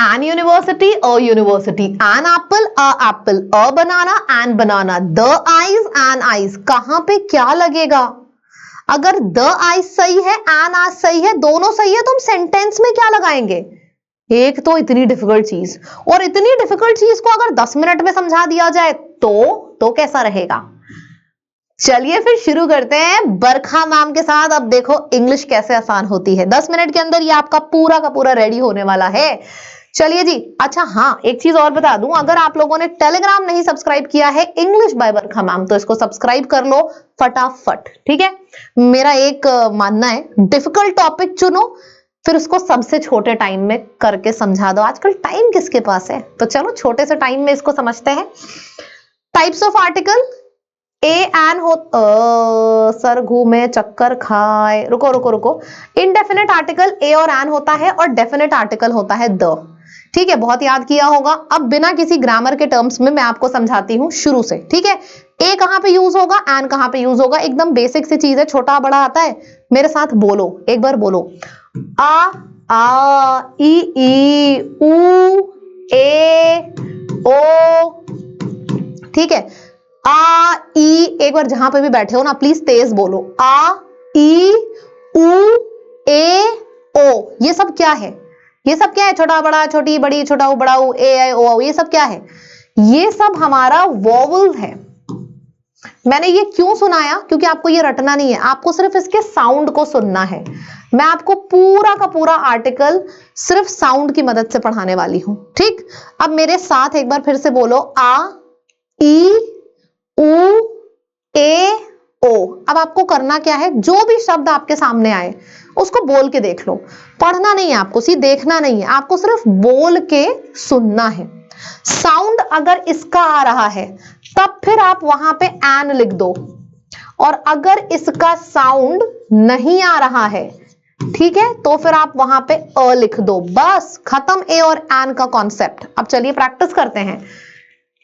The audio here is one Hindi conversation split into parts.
an university, a university, an apple, a banana, and banana, the eyes, an eyes. कहां पे क्या लगेगा? अगर the eyes सही है, an eyes सही है, दोनों सही है, तो हम सेंटेंस में क्या लगाएंगे? एक तो इतनी डिफिकल्ट चीज, और इतनी डिफिकल्ट चीज को अगर 10 मिनट में समझा दिया जाए तो कैसा रहेगा? चलिए फिर शुरू करते हैं बरखा मैम के साथ। अब देखो इंग्लिश कैसे आसान होती है। 10 मिनट के अंदर ये आपका पूरा का पूरा रेडी होने वाला है। चलिए जी। अच्छा हाँ, एक चीज और बता दूं, अगर आप लोगों ने टेलीग्राम नहीं सब्सक्राइब किया है इंग्लिश बाय बरखा मैम, तो इसको सब्सक्राइब कर लो फटाफट, ठीक है। मेरा एक मानना है, डिफिकल्ट टॉपिक चुनो, फिर उसको सबसे छोटे टाइम में करके समझा दो। आजकल टाइम किसके पास है, तो चलो छोटे से टाइम में इसको समझते हैं। Types of article, a an हो, सर घूमे चक्कर खाए, रुको रुको रुको। इनडेफिनेट आर्टिकल ए और एन होता है, और डेफिनेट आर्टिकल होता है द, ठीक है, बहुत याद किया होगा। अब बिना किसी ग्रामर के टर्म्स में मैं आपको समझाती हूँ शुरू से, ठीक है। ए कहां पे यूज होगा, एन कहां पे यूज होगा, एकदम बेसिक सी चीज है, छोटा बड़ा आता है। मेरे साथ बोलो, एक बार बोलो, आ ई ऊ ए ओ, ठीक है। आ ई, एक बार जहां पे भी बैठे हो ना प्लीज तेज बोलो, आ ई ऊ ए ओ। ये सब क्या है? ये सब क्या है? छोटा बड़ा, छोटी बड़ी, छोटा ऊ बड़ा ऊ, ए आई ओ, ये सब क्या है? ये सब हमारा वोवल्स है। मैंने ये क्यों सुनाया? क्योंकि आपको ये रटना नहीं है, आपको सिर्फ इसके साउंड को सुनना है। मैं आपको पूरा का पूरा आर्टिकल सिर्फ साउंड की मदद से पढ़ाने वाली हूं, ठीक। अब मेरे साथ एक बार फिर से बोलो, आ ई ऊ ए ओ। अब आपको करना क्या है, जो भी शब्द आपके सामने आए उसको बोल के देख लो। पढ़ना नहीं है आपको, सिर्फ देखना नहीं है, आपको सिर्फ बोल के सुनना है। साउंड अगर इसका आ रहा है तब फिर आप वहां पे एन लिख दो, और अगर इसका साउंड नहीं आ रहा है, ठीक है, तो फिर आप वहां पे अ लिख दो। बस खत्म ए और एन का कॉन्सेप्ट। अब चलिए प्रैक्टिस करते हैं।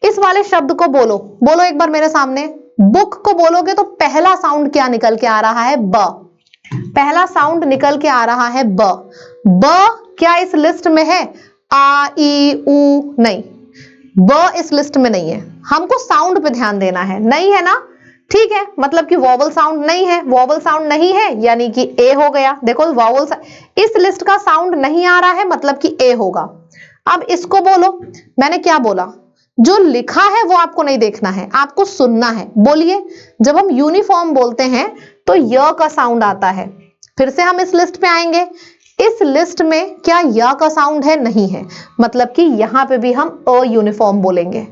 इस वाले शब्द को बोलो, बोलो एक बार मेरे सामने। बुक को बोलोगे तो पहला साउंड क्या निकल के आ रहा है? ब। पहला साउंड निकल के आ रहा है ब। ब क्या इस लिस्ट में है? आ ई ऊ नहीं, ब इस लिस्ट में नहीं है। हमको साउंड पे ध्यान देना है, नहीं है ना, ठीक है, मतलब कि वॉवल साउंड नहीं है। वॉवल साउंड नहीं है यानी कि ए हो गया। देखो वॉवल इस लिस्ट का साउंड नहीं आ रहा है, मतलब कि ए होगा। अब इसको बोलो, मैंने क्या बोला, जो लिखा है वो आपको नहीं देखना है, आपको सुनना है। बोलिए, जब हम यूनिफॉर्म बोलते हैं तो य का साउंड आता है। फिर से हम इस लिस्ट पे आएंगे, इस लिस्ट में क्या य का साउंड है? नहीं है, मतलब कि यहां पे भी हम अ यूनिफॉर्म बोलेंगे।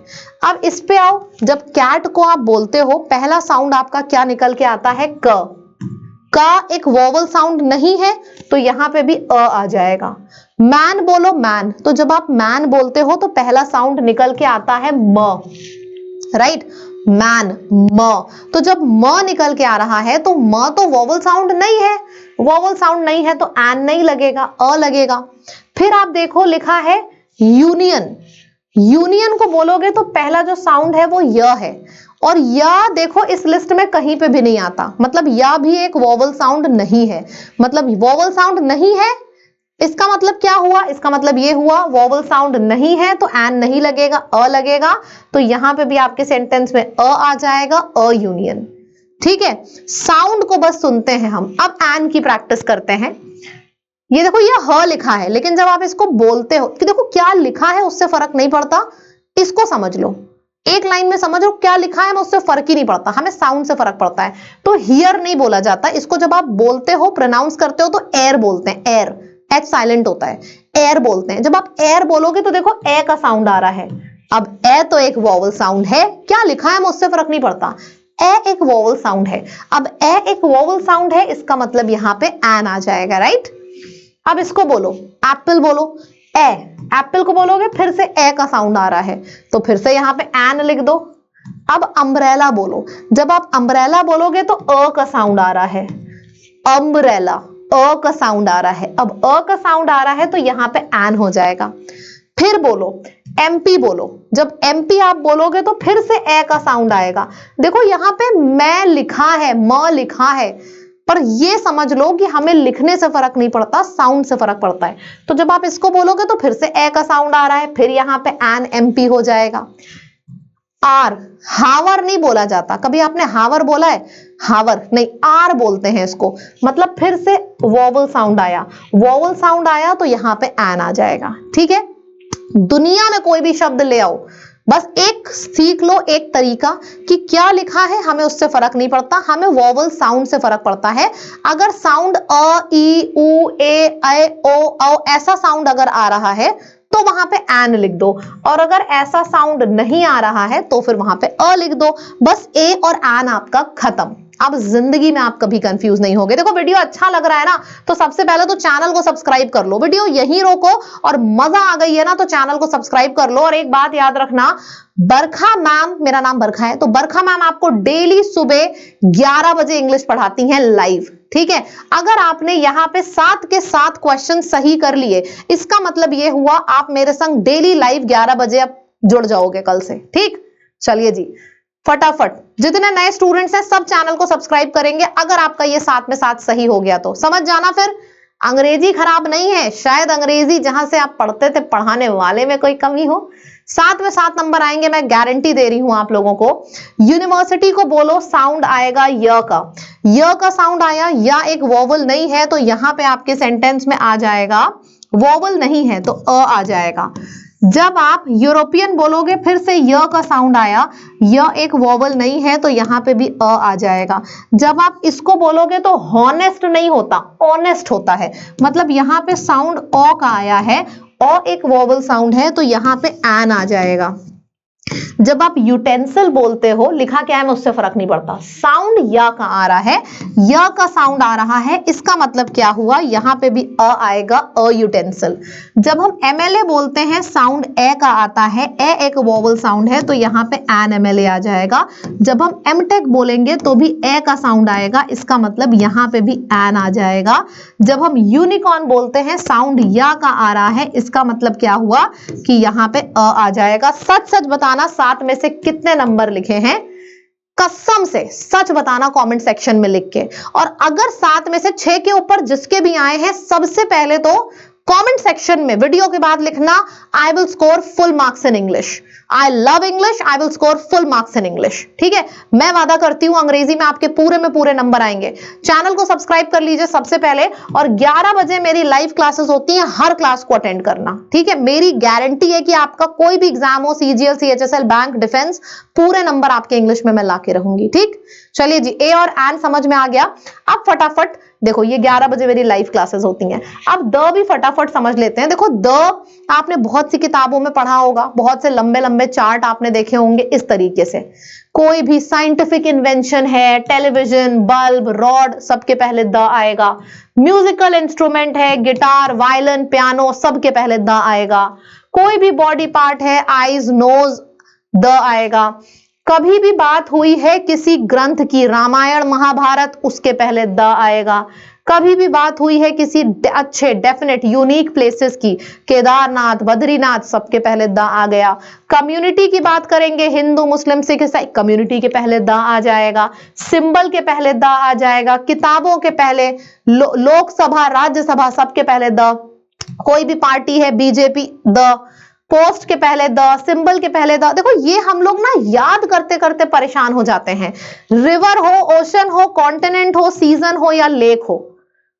अब इस पे आओ, जब कैट को आप बोलते हो पहला साउंड आपका क्या निकल के आता है? क। का एक वोवल साउंड नहीं है, तो यहां पे भी अ आ जाएगा। मैन बोलो, मैन, तो जब आप मैन बोलते हो तो पहला साउंड निकल के आता है म, राइट, मैन, म। तो जब म निकल के आ रहा है तो म तो वोवल साउंड नहीं है, वोवल साउंड नहीं है तो एन नहीं लगेगा, अ लगेगा। फिर आप देखो लिखा है यूनियन। यूनियन को बोलोगे तो पहला जो साउंड है वो य है, और या देखो इस लिस्ट में कहीं पे भी नहीं आता, मतलब या भी एक वोवल साउंड नहीं है। मतलब वोवल साउंड नहीं है, इसका मतलब क्या हुआ? इसका मतलब ये हुआ वोवल साउंड नहीं है तो एन नहीं लगेगा, अ लगेगा। तो यहां पे भी आपके सेंटेंस में अ आ जाएगा, अ यूनियन, ठीक है। साउंड को बस सुनते हैं हम। अब एन की प्रैक्टिस करते हैं। ये देखो ये ह लिखा है, लेकिन जब आप इसको बोलते हो कि देखो क्या लिखा है उससे फर्क नहीं पड़ता, इसको समझ लो, एक लाइन में समझ लो क्या लिखा है, उससे फर्क ही नहीं पड़ता, हमें साउंड से फर्क पड़ता है। तो हियर नहीं बोला जाता इसको, जब आप बोलते हो प्रोनाउंस करते हो तो एयर बोलते हैं, एयर, एच साइलेंट होता है, एयर बोलते हैं। जब आप एयर बोलोगे तो देखो ए का साउंड आ रहा है। अब ए तो एक वोवल साउंड है, क्या लिखा है मुझसे फर्क नहीं पड़ता, ए एक वोवल साउंड है। अब ए एक वोवल साउंड है, इसका मतलब यहां पे एन आ जाएगा, राइट। अब इसको बोलो, एप्पल बोलो, ए, एप्पल को बोलोगे फिर से ए का साउंड आ रहा है, तो फिर से यहां पे एन लिख दो। अब अम्ब्रेला बोलो, जब आप अम्ब्रेला बोलोगे तो अ का साउंड आ रहा है, अम्ब्रेला, अ का साउंड आ रहा है। अब अ का साउंड आ रहा है तो यहां पे एन हो जाएगा। फिर बोलो एमपी बोलो, जब एमपी आप बोलोगे तो फिर से ए का साउंड आएगा। देखो यहां पे मैं लिखा है, म लिखा है, पर ये समझ लो कि हमें लिखने से फर्क नहीं पड़ता, साउंड से फर्क पड़ता है। तो जब आप इसको बोलोगे तो फिर से ए का साउंड आ रहा है, फिर यहां पे एन एमपी हो जाएगा। आर, हावर नहीं बोला जाता। कभी आपने हावर बोला है? हावर नहीं, आर बोलते हैं इसको। मतलब फिर से वोवल साउंड आया, वोवल साउंड आया तो यहां पे एन आ जाएगा। ठीक है, दुनिया में कोई भी शब्द ले आओ, बस एक सीख लो एक तरीका कि क्या लिखा है, हमें उससे फर्क नहीं पड़ता, हमें वोवल साउंड से फर्क पड़ता है। अगर साउंड अ, ई, उ, ए, ऐ, ओ, औ ऐसा साउंड अगर आ रहा है तो वहां पे एन लिख दो, और अगर ऐसा साउंड नहीं आ रहा है तो फिर वहां पे अ लिख दो। बस ए और एन आपका खत्म। अब जिंदगी में आप कभी कंफ्यूज नहीं होगे। देखो वीडियो अच्छा लग रहा है ना, तो सबसे पहले तो चैनल को सब्सक्राइब कर लो, वीडियो यहीं रोको, और मजा आ गई है ना तो चैनल को सब्सक्राइब कर लो। और एक बात याद रखना, बरखा मैम, मेरा नाम बरखा है, तो बरखा मैम आपको डेली सुबह 11 बजे इंग्लिश पढ़ाती हैं लाइव। ठीक है, अगर आपने यहाँ पे 7 के 7 क्वेश्चन सही कर लिए, इसका मतलब ये हुआ आप मेरे संग डेली लाइव 11 बजे अब जुड़ जाओगे कल से। ठीक, चलिए जी, फटाफट जितने नए स्टूडेंट्स हैं सब चैनल को सब्सक्राइब करेंगे। अगर आपका ये 7 में 7 सही हो गया तो समझ जाना, फिर अंग्रेजी खराब नहीं है, शायद अंग्रेजी जहां से आप पढ़ते थे पढ़ाने वाले में कोई कमी हो। 7 में 7 नंबर आएंगे, मैं गारंटी दे रही हूं आप लोगों को। यूनिवर्सिटी को बोलो, साउंड आएगा य का, य का साउंड आया, या एक वोवल नहीं है तो यहां पे आपके सेंटेंस में आ जाएगा, वोवल नहीं है तो अ आ जाएगा। जब आप यूरोपियन बोलोगे फिर से य का साउंड आया, य एक वोवल नहीं है तो यहां पे भी अ आ जाएगा। जब आप इसको बोलोगे तो हॉनेस्ट नहीं होता, ऑनेस्ट होता है, मतलब यहां पे साउंड ओ का आया है, ओ एक वोवल साउंड है तो यहां पे एन आ जाएगा। जब आप यूटेंसिल बोलते हो, लिखा क्या है मैं उससे फर्क नहीं पड़ता, साउंड या का आ रहा है, या का साउंड आ रहा है, इसका मतलब क्या हुआ, यहां पे भी अ आएगा, अ यूटेंसिल। जब हम एमएलए बोलते हैं साउंड ए का आता है, ए एक वोवल साउंड है तो यहां पे एन एमएलए आ जाएगा। जब हम एमटेक बोलेंगे तो भी ए का साउंड आएगा, इसका मतलब यहां पे भी एन आ जाएगा। जब हम यूनिकॉर्न बोलते हैं साउंड या का आ रहा है, इसका मतलब क्या हुआ कि यहां पे अ आ जाएगा। सच सच बताना 7 में से कितने नंबर लिखे हैं, कसम से सच बताना कमेंट सेक्शन में लिख के। और अगर 7 में से 6 के ऊपर जिसके भी आए हैं, सबसे पहले तो कमेंट सेक्शन में वीडियो के बाद लिखना, I will score full marks in English, I love English, I will score full marks in English. ठीक है, मैं वादा करती हूं अंग्रेजी में आपके पूरे में पूरे नंबर आएंगे। चैनल को सब्सक्राइब कर लीजिए सबसे पहले, और 11 बजे मेरी लाइव क्लासेस होती हैं, हर क्लास को अटेंड करना। ठीक है, मेरी गारंटी है कि आपका कोई भी एग्जाम हो, सीजीएल, सीएचएसएल, बैंक, डिफेंस, पूरे नंबर आपके इंग्लिश में मैं लाके रहूंगी। ठीक, चलिए जी, ए और एन समझ में आ गया। अब फटाफट देखो, ये 11 बजे मेरी लाइव क्लासेस होती हैं। अब द भी फटाफट समझ लेते हैं। देखो, द आपने बहुत सी किताबों में पढ़ा होगा, बहुत से लंबे लंबे चार्ट आपने देखे होंगे इस तरीके से। कोई भी साइंटिफिक इन्वेंशन है, टेलीविजन, बल्ब, रॉड, सबके पहले द आएगा। म्यूजिकल इंस्ट्रूमेंट है, गिटार, वायलिन, पियानो, सबके पहले द आएगा। कोई भी बॉडी पार्ट है, आईज, नोज, द आएगा। कभी भी बात हुई है किसी ग्रंथ की, रामायण, महाभारत, उसके पहले द आएगा। कभी भी बात हुई है किसी अच्छे डेफिनेट यूनिक प्लेसेस की, केदारनाथ, बद्रीनाथ, सबके पहले द आ गया। कम्युनिटी की बात करेंगे, हिंदू, मुस्लिम, सिख, ईसाई, कम्युनिटी के पहले द आ जाएगा। सिंबल के पहले द आ जाएगा। किताबों के पहले, लोकसभा, राज्यसभा, सबके पहले द। कोई भी पार्टी है, बीजेपी, द। पोस्ट के पहले द, सिंबल के पहले द। देखो, ये हम लोग ना याद करते करते परेशान हो जाते हैं। रिवर हो, ओशन हो, कॉन्टिनेंट हो, सीजन हो या लेक हो,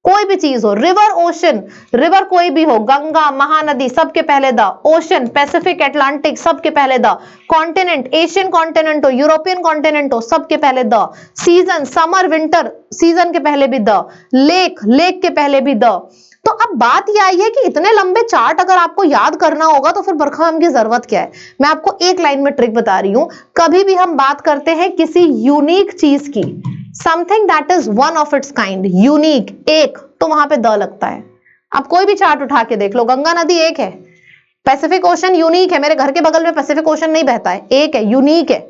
कोई भी चीज हो, रिवर, ओशन, रिवर कोई भी हो, गंगा, महानदी, सबके पहले द। ओशन, पैसिफिक, अटलांटिक, सबके पहले द। कॉन्टिनेंट, एशियन कॉन्टिनेंट हो, यूरोपियन कॉन्टिनेंट हो, सबके पहले the. Season, summer, winter, season के पहले भी द। लेक, लेक के पहले भी द। तो अब बात यह आई है कि इतने लंबे चार्ट अगर आपको याद करना होगा तो फिर बरखा मैम की जरूरत क्या है। मैं आपको एक लाइन में ट्रिक बता रही हूं। कभी भी हम बात करते हैं किसी यूनिक चीज की, something that is one of its kind, unique, एक, तो वहां पे द लगता है। आप कोई भी चार्ट उठा के देख लो, गंगा नदी एक है, पैसिफिक ओशन यूनिक है, मेरे घर के बगल में पैसिफिक ओशन नहीं बहता है, एक है, यूनिक है।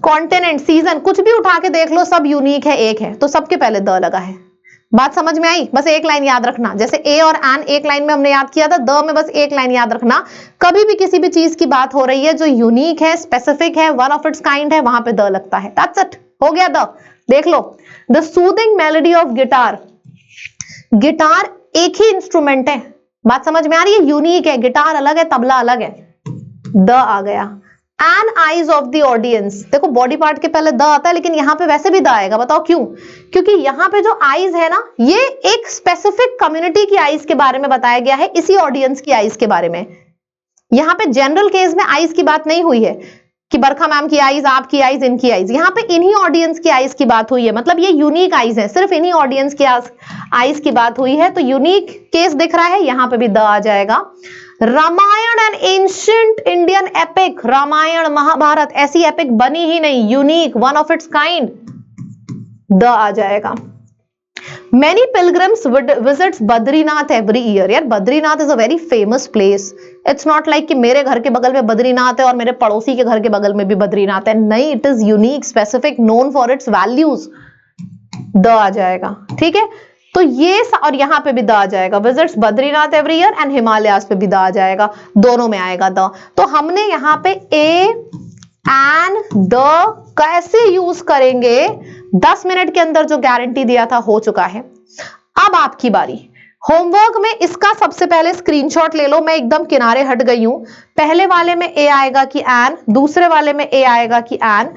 कॉन्टिनेंट, सीजन, कुछ भी उठा के देख लो, सब यूनिक है, एक है, तो सबके पहले द लगा है। बात समझ में आई? बस एक लाइन याद रखना, जैसे ए और एन एक लाइन में हमने याद किया था, द में बस एक लाइन याद रखना। कभी भी किसी भी चीज की बात हो रही है जो यूनिक है, स्पेसिफिक है, वन ऑफ इट्स काइंड है, वहां पे द लगता है। दैट्स इट, हो गया द। देख लो, the soothing melody of guitar. Guitar एक ही इंस्ट्रूमेंट है, बात समझ में आ रही है, यूनिक है, गिटार अलग है, तबला अलग है, द आ गया। And eyes of the audience, देखो बॉडी पार्ट के पहले द आता है, लेकिन यहां पे वैसे भी द आएगा, बताओ क्यों? क्योंकि यहां पे जो आईज है ना, ये एक स्पेसिफिक कम्युनिटी की आईज के बारे में बताया गया है, इसी ऑडियंस की आईज के बारे में। यहां पे जनरल केस में आईज की बात नहीं हुई है कि बरखा मैम की आईज, आपकी आईज, इनकी आईज, यहां पे इन्हीं ऑडियंस की आईज की बात हुई है, मतलब ये यूनिक आईज है, सिर्फ इन्हीं ऑडियंस की आईज की बात हुई है, तो यूनिक केस दिख रहा है, यहां पे भी द आ जाएगा। Ramayana and ancient Indian epic, Ramayana Mahabharata ऐसी एपिक बनी ही नहीं, unique, one of its kind, the आ जाएगा। Many pilgrims visits Badrinath every year। यार Badrinath is a very famous place, it's not like कि मेरे घर के बगल में बद्रीनाथ है और मेरे पड़ोसी के घर के बगल में भी बद्रीनाथ है, नहीं, it is unique, specific, known for its values, the आ जाएगा, ठीक है। तो ये और यहां पे भी द आ जाएगा, visits Badrinath every year and Himalayas पे भी द आ जाएगा, दोनों में आएगा द। तो हमने यहां पे ए एंड द कैसे यूज करेंगे, 10 मिनट के अंदर जो गारंटी दिया था हो चुका है। अब आपकी बारी, होमवर्क में इसका सबसे पहले स्क्रीनशॉट ले लो, मैं एकदम किनारे हट गई हूं, पहले वाले में ए आएगा कि एन, दूसरे वाले में ए आएगा कि एन,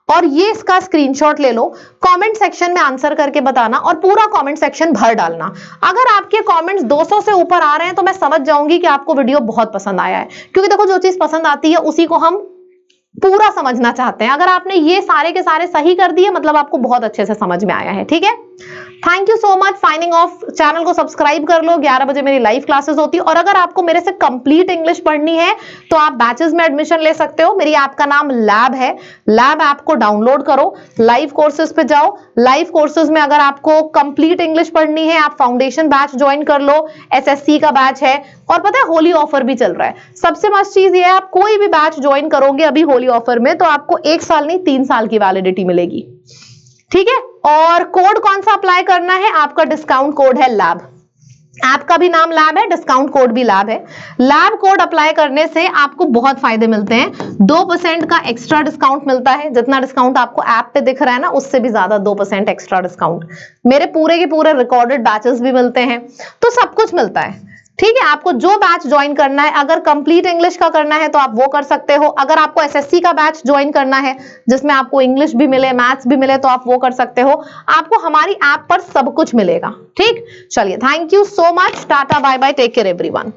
और ये इसका स्क्रीनशॉट ले लो, कमेंट सेक्शन में आंसर करके बताना और पूरा कमेंट सेक्शन भर डालना। अगर आपके कमेंट्स 200 से ऊपर आ रहे हैं तो मैं समझ जाऊंगी कि आपको वीडियो बहुत पसंद आया है, क्योंकि देखो जो चीज पसंद आती है उसी को हम पूरा समझना चाहते हैं। अगर आपने ये सारे के सारे सही कर दिए मतलब आपको बहुत अच्छे से समझ में आया है, ठीक है। Thank you so much, signing off. Channel को सब्सक्राइब कर लो, 11 बजे मेरी लाइव क्लासेस होती है, और अगर आपको मेरे से कंप्लीट इंग्लिश पढ़नी है तो आप बैचेस में एडमिशन ले सकते हो। मेरी ऐप का नाम लैब है, लैब ऐप को डाउनलोड करो, लाइव कोर्सेज पे जाओ, लाइव कोर्सेज में अगर आपको कंप्लीट इंग्लिश पढ़नी है आप फाउंडेशन बैच ज्वाइन कर लो, एसएससी का बैच है, और पता है होली ऑफर भी चल रहा है। सबसे मस्त चीज ये है, आप कोई भी बैच ज्वाइन करोगे अभी होली ऑफर में तो आपको 1 साल नहीं 3 साल की वैलिडिटी मिलेगी, ठीक है। और कोड कौन सा अप्लाई करना है, आपका डिस्काउंट कोड है लैब, ऐप का भी नाम लैब है, डिस्काउंट कोड भी लैब है। लैब कोड अप्लाई करने से आपको बहुत फायदे मिलते हैं, 2% का एक्स्ट्रा डिस्काउंट मिलता है, जितना डिस्काउंट आपको ऐप पे दिख रहा है ना उससे भी ज्यादा 2% एक्स्ट्रा डिस्काउंट, मेरे पूरे के पूरे रिकॉर्डेड बैचेस भी मिलते हैं, तो सब कुछ मिलता है, ठीक है। आपको जो बैच ज्वाइन करना है, अगर कंप्लीट इंग्लिश का करना है तो आप वो कर सकते हो, अगर आपको एसएससी का बैच ज्वाइन करना है जिसमें आपको इंग्लिश भी मिले, मैथ्स भी मिले, तो आप वो कर सकते हो। आपको हमारी ऐप पर सब कुछ मिलेगा, ठीक। चलिए, thank you so much, tata bye bye, take care everyone.